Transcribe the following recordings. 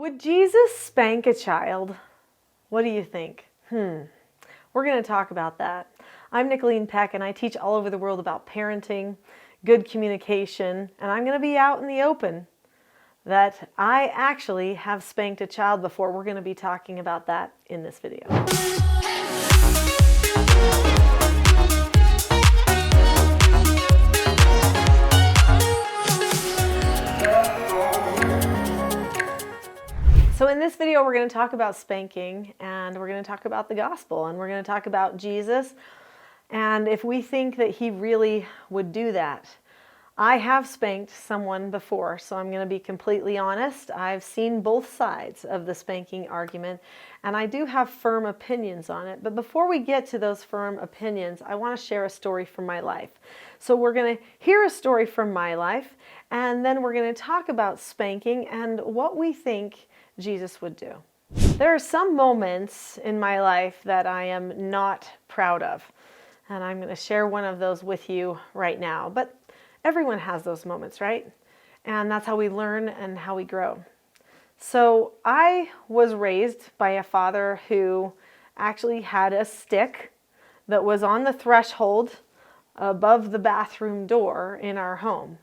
Would Jesus spank a child? What do you think? We're going to talk about that. I'm Nicholeen Peck, and I teach all over the world about parenting, good communication, and I'm going to be out in the open that I actually have spanked a child before. We're going to be talking about that in this video. So in this video, we're going to talk about spanking, and we're going to talk about the gospel, and we're going to talk about Jesus, and if we think that he really would do that. I have spanked someone before, so I'm going to be completely honest. I've seen both sides of the spanking argument, and I do have firm opinions on it. But before we get to those firm opinions, I want to share a story from my life. So we're going to hear a story from my life, and then we're going to talk about spanking and what we think Jesus would do. There are some moments in my life that I am not proud of, and I'm going to share one of those with you right now. But everyone has those moments, right? And that's how we learn and how we grow. So I was raised by a father who actually had a stick that was on the threshold above the bathroom door in our home.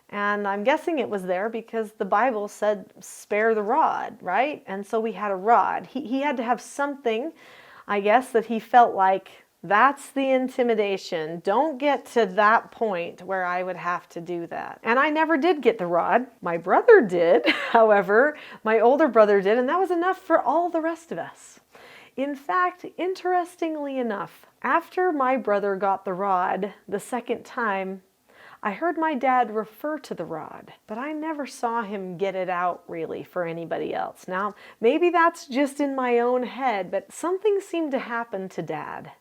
And I'm guessing it was there because the Bible said, spare the rod, right? And so we had a rod. He had to have something, I guess, that he felt like, that's the intimidation. Don't get to that point where I would have to do that. And I never did get the rod. My brother did, however, my older brother did, and that was enough for all the rest of us. In fact, interestingly enough, after my brother got the rod the second time, I heard my dad refer to the rod, but I never saw him get it out really for anybody else. Now, maybe that's just in my own head, but something seemed to happen to Dad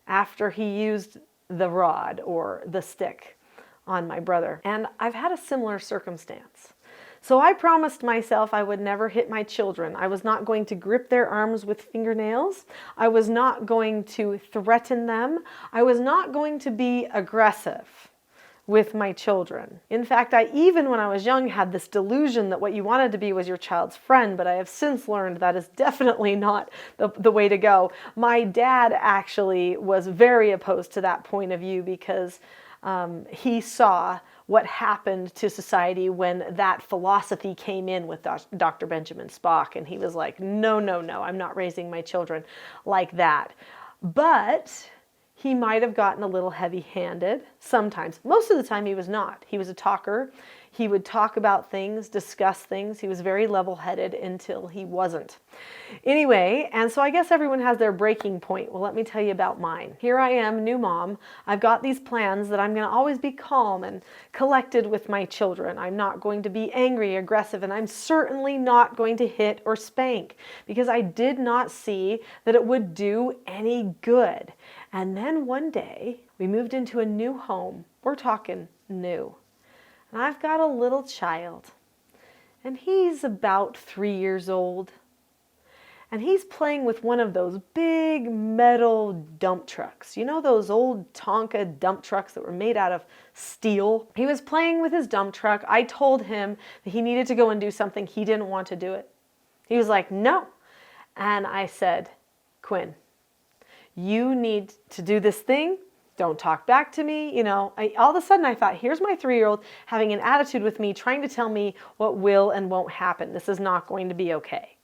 after he used the rod or the stick on my brother. And I've had a similar circumstance. So I promised myself I would never hit my children. I was not going to grip their arms with fingernails. I was not going to threaten them. I was not going to be aggressive with my children. In fact, I even when I was young had this delusion that what you wanted to be was your child's friend, but I have since learned that is definitely not the way to go. My dad actually was very opposed to that point of view because he saw what happened to society when that philosophy came in with Dr. Benjamin Spank, and he was like, no, I'm not raising my children like that. But he might have gotten a little heavy-handed sometimes. Most of the time he was not. He was a talker. He would talk about things, discuss things. He was very level-headed until he wasn't. Anyway, and so I guess everyone has their breaking point. Well, let me tell you about mine. Here I am, new mom. I've got these plans that I'm going to always be calm and collected with my children. I'm not going to be angry, aggressive, and I'm certainly not going to hit or spank because I did not see that it would do any good. And then one day, we moved into a new home. We're talking new. And I've got a little child. And he's about 3 years old. And he's playing with one of those big metal dump trucks. You know those old Tonka dump trucks that were made out of steel? He was playing with his dump truck. I told him that he needed to go and do something. He didn't want to do it. He was like, no. And I said, Quinn, you need to do this thing. Don't talk back to me. You know, all of a sudden I thought, here's my 3-year-old having an attitude with me, trying to tell me what will and won't happen. This is not going to be okay.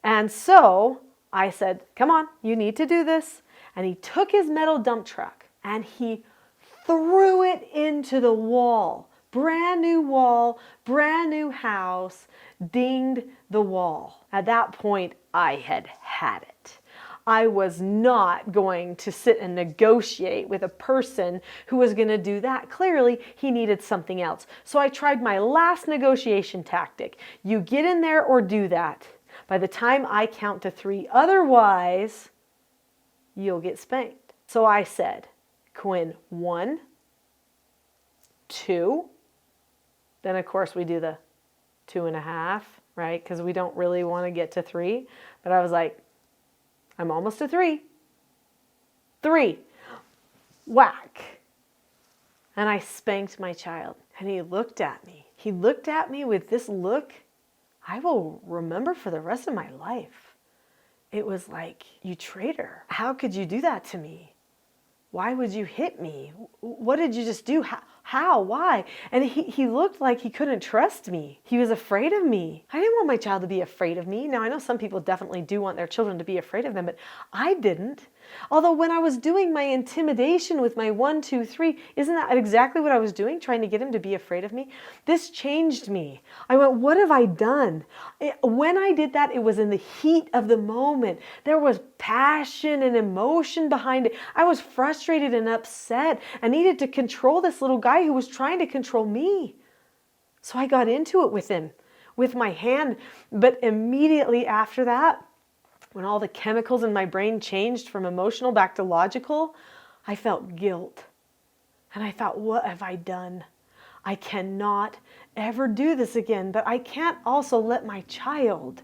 And so I said, come on, you need to do this. And he took his metal dump truck and he threw it into the wall. Brand new wall, brand new house, dinged the wall. At that point, I had had it. I was not going to sit and negotiate with a person who was going to do that. Clearly, he needed something else. So I tried my last negotiation tactic. You get in there or do that. By the time I count to 3, otherwise, you'll get spanked. So I said, Quinn, 1, 2. Then, of course, we do the 2.5, right? Because we don't really want to get to 3. But I was like, I'm almost to 3. 3. Whack. And I spanked my child. And he looked at me. He looked at me with this look I will remember for the rest of my life. It was like, you traitor. How could you do that to me? Why would you hit me? What did you just do? How? Why? And he looked like he couldn't trust me. He was afraid of me. I didn't want my child to be afraid of me. Now, I know some people definitely do want their children to be afraid of them, but I didn't. Although when I was doing my intimidation with my 1, 2, 3, isn't that exactly what I was doing? Trying to get him to be afraid of me? This changed me. I went, what have I done? When I did that, it was in the heat of the moment. There was passion and emotion behind it. I was frustrated and upset and needed to control this little guy who was trying to control me. So I got into it with him, with my hand. But immediately after that, when all the chemicals in my brain changed from emotional back to logical, I felt guilt. And I thought, what have I done? I cannot ever do this again, but I can't also let my child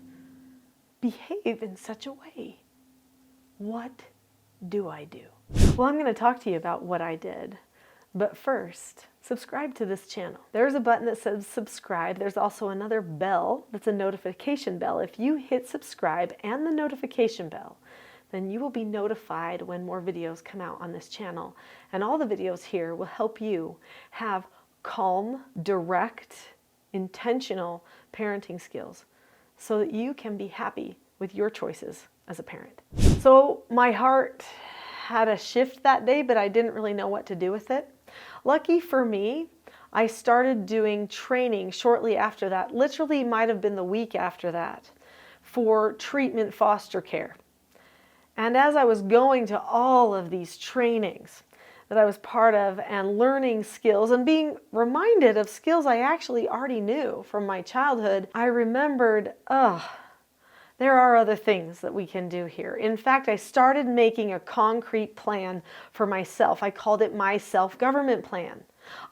behave in such a way. What do I do? Well, I'm going to talk to you about what I did. But first, subscribe to this channel. There's a button that says subscribe. There's also another bell that's a notification bell. If you hit subscribe and the notification bell, then you will be notified when more videos come out on this channel. And all the videos here will help you have calm, direct, intentional parenting skills so that you can be happy with your choices as a parent. So my heart had a shift that day, but I didn't really know what to do with it. Lucky for me, I started doing training shortly after that, literally might have been the week after that, for treatment foster care. And as I was going to all of these trainings that I was part of and learning skills and being reminded of skills I actually already knew from my childhood, I remembered, there are other things that we can do here. In fact, I started making a concrete plan for myself. I called it my self-government plan.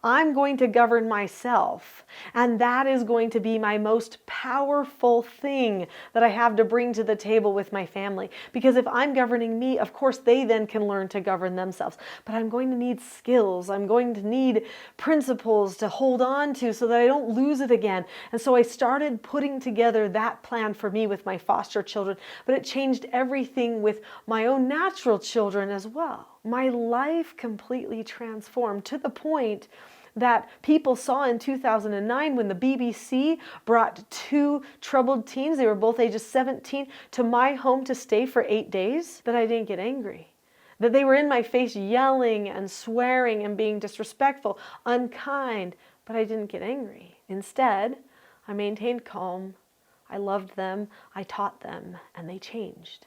I'm going to govern myself, and that is going to be my most powerful thing that I have to bring to the table with my family. Because if I'm governing me, of course, they then can learn to govern themselves. But I'm going to need skills. I'm going to need principles to hold on to so that I don't lose it again. And so I started putting together that plan for me with my foster children, but it changed everything with my own natural children as well. My life completely transformed to the point that people saw in 2009 when the BBC brought 2 troubled teens, they were both ages 17, to my home to stay for 8 days, that I didn't get angry. That they were in my face yelling and swearing and being disrespectful, unkind, but I didn't get angry. Instead, I maintained calm, I loved them, I taught them, and they changed.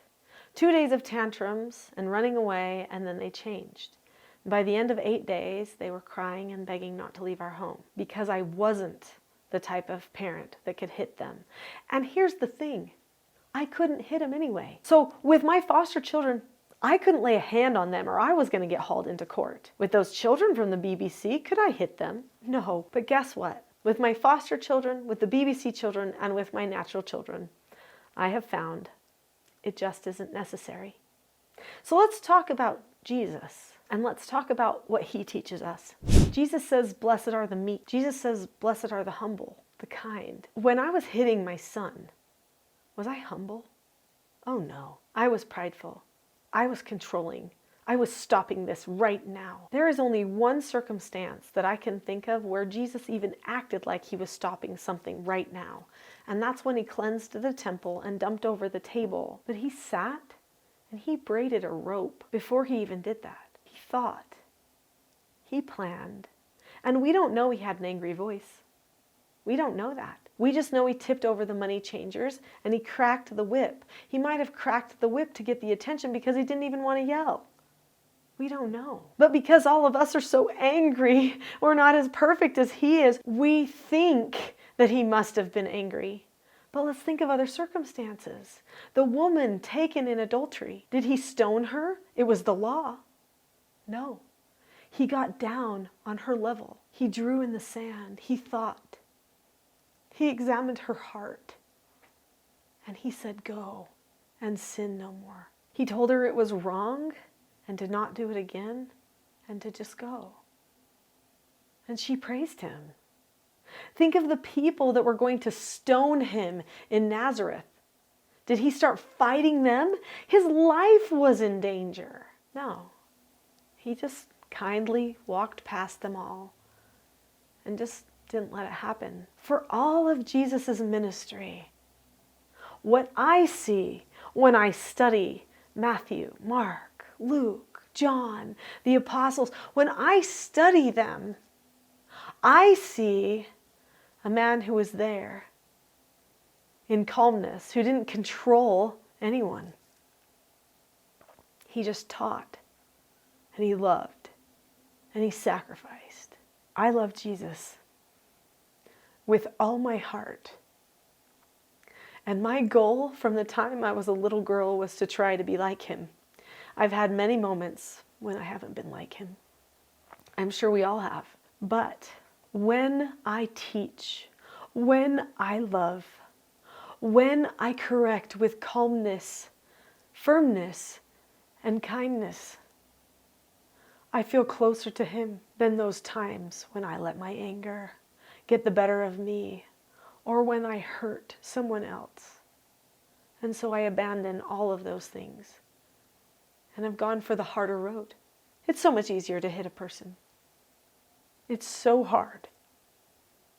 2 days of tantrums and running away, and then they changed. By the end of 8 days, they were crying and begging not to leave our home because I wasn't the type of parent that could hit them. And here's the thing, I couldn't hit them anyway. So with my foster children, I couldn't lay a hand on them or I was going to get hauled into court. With those children from the BBC, could I hit them? No. But guess what? With my foster children, with the BBC children, and with my natural children, I have found it just isn't necessary. So let's talk about Jesus and let's talk about what he teaches us. Jesus says, blessed are the meek. Jesus says, blessed are the humble, the kind. When I was hitting my son, was I humble? Oh no, I was prideful. I was controlling. I was stopping this right now. There is only one circumstance that I can think of where Jesus even acted like he was stopping something right now. And that's when he cleansed the temple and dumped over the table. But he sat and he braided a rope before he even did that. He thought. He planned. And we don't know he had an angry voice. We don't know that. We just know he tipped over the money changers and he cracked the whip. He might have cracked the whip to get the attention because he didn't even want to yell. We don't know. But because all of us are so angry, we're not as perfect as he is, we think that he must have been angry. But let's think of other circumstances. The woman taken in adultery, did he stone her? It was the law. No. He got down on her level. He drew in the sand. He thought. He examined her heart. And he said, go and sin no more. He told her it was wrong and to not do it again, and to just go. And she praised him. Think of the people that were going to stone him in Nazareth. Did he start fighting them? His life was in danger. No. He just kindly walked past them all and just didn't let it happen. For all of Jesus' ministry, what I see when I study Matthew, Mark, Luke, John, the apostles, when I study them, I see a man who was there in calmness, who didn't control anyone. He just taught, and he loved, and he sacrificed. I love Jesus with all my heart. And my goal from the time I was a little girl was to try to be like him. I've had many moments when I haven't been like him. I'm sure we all have. But when I teach, when I love, when I correct with calmness, firmness, and kindness, I feel closer to him than those times when I let my anger get the better of me, or when I hurt someone else. And so I abandon all of those things. And I've gone for the harder road. It's so much easier to hit a person. It's so hard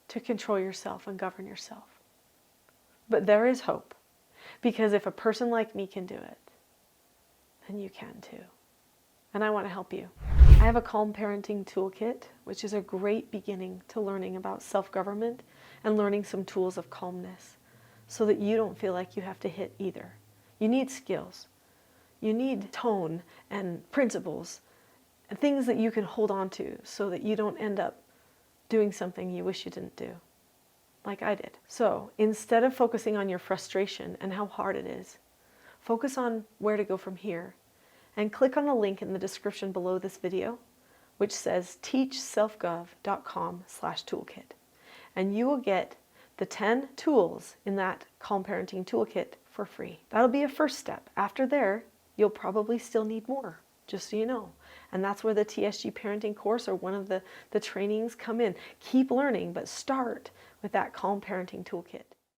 to control yourself and govern yourself. But there is hope, because if a person like me can do it, then you can too. And I want to help you. I have a Calm Parenting Toolkit, which is a great beginning to learning about self-government and learning some tools of calmness so that you don't feel like you have to hit either. You need skills. You need tone and principles and things that you can hold on to so that you don't end up doing something you wish you didn't do, like I did. So instead of focusing on your frustration and how hard it is, focus on where to go from here. And click on the link in the description below this video, which says teachselfgov.com/toolkit. And you will get the 10 tools in that Calm Parenting Toolkit for free. That'll be a first step. After there, you'll probably still need more, just so you know. And that's where the TSG Parenting course or one of the trainings come in. Keep learning, but start with that Calm Parenting Toolkit.